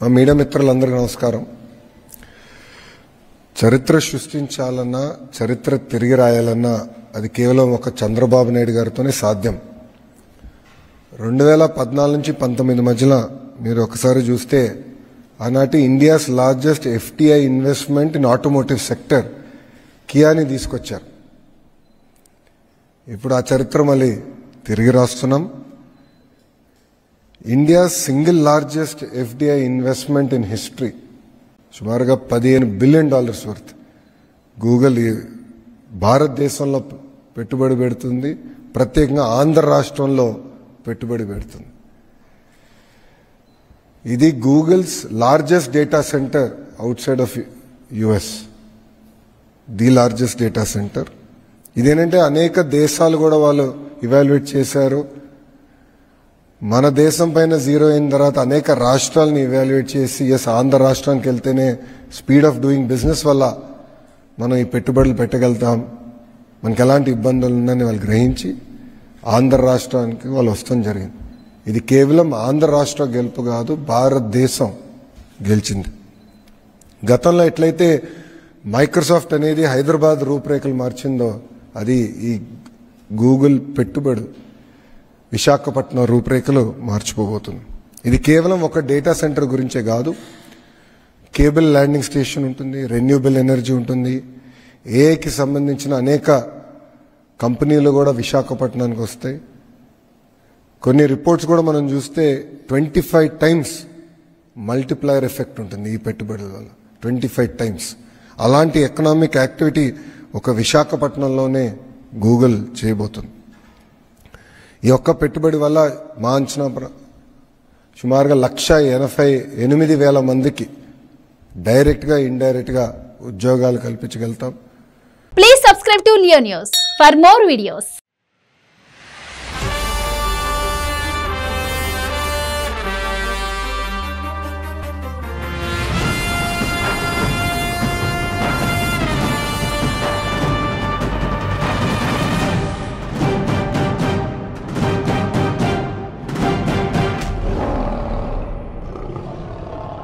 మా మీడియా మిత్రులందరికీ నమస్కారం. చరిత్ర సృష్టించాలన్నా చరిత్ర తిరిగి రాయాలన్నా అది కేవలం ఒక చంద్రబాబు నాయుడు గారితోనే సాధ్యం. 2014 నుంచి 19 మధ్యలో మీరు ఒకసారి చూస్తే ఆనాటి India's largest FDI investment in automotive sector కియాని తీసుకొచ్చారు. ఇప్పుడు ఆ చరిత్ర మళ్ళీ తిరిగి రాస్తున్నాం. India single largest FDI investment in history, సుమారుగా $15 బిలియన్ వర్త్ గూగుల్ భారతదేశంలో పెట్టుబడి పెడుతుంది, ప్రత్యేకంగా ఆంధ్ర రాష్ట్రంలో పెట్టుబడి పెడుతుంది. ఇది Google's largest data centre out side of US, the largest data centre. ఇదేంటంటే అనేక దేశాలు కూడా వాళ్ళు ఇవాల్యుయేట్ చేశారు. మన దేశం పైన జీరో అయిన తర్వాత అనేక రాష్ట్రాలను ఇవాల్యుయేట్ చేసి ఆంధ్ర రాష్ట్రానికి వెళ్తేనే స్పీడ్ ఆఫ్ డూయింగ్ బిజినెస్ వల్ల మనం ఈ పెట్టుబడులు పెట్టగలుగుతాం, మనకి ఎలాంటి ఇబ్బందులు ఉన్నాయని వాళ్ళు గ్రహించి ఆంధ్ర రాష్ట్రానికి వాళ్ళు వస్తాం జరిగింది. ఇది కేవలం ఆంధ్ర రాష్ట్ర గెలుపు కాదు, భారతదేశం గెలిచింది. గతంలో ఎట్లయితే మైక్రోసాఫ్ట్ అనేది హైదరాబాద్ రూపురేఖలు మార్చిందో అది ఈ గూగుల్ పెట్టుబడి విశాఖపట్నం రూపురేఖలు మార్చిపోబోతుంది. ఇది కేవలం ఒక డేటా సెంటర్ గురించే కాదు, కేబుల్ ల్యాండింగ్ స్టేషన్ ఉంటుంది, రెన్యూబుల్ ఎనర్జీ ఉంటుంది, ఏఐకి సంబంధించిన అనేక కంపెనీలు కూడా విశాఖపట్నానికి వస్తాయి. కొన్ని రిపోర్ట్స్ కూడా మనం చూస్తే 25 టైమ్స్ మల్టిప్లయర్ ఎఫెక్ట్ ఉంటుంది ఈ పెట్టుబడుల వల్ల, 25 టైమ్స్. అలాంటి ఎకనామిక్ యాక్టివిటీ ఒక విశాఖపట్నంలోనే గూగుల్ చేయబోతుంది. ఈ ఒక్క పెట్టుబడి వల్ల మా అంచనా సుమారుగా 1,88,000 మందికి డైరెక్ట్గా ఇండైరెక్ట్గా ఉద్యోగాలు కల్పించగలుగుతాం. Please subscribe to Leo news for more videos.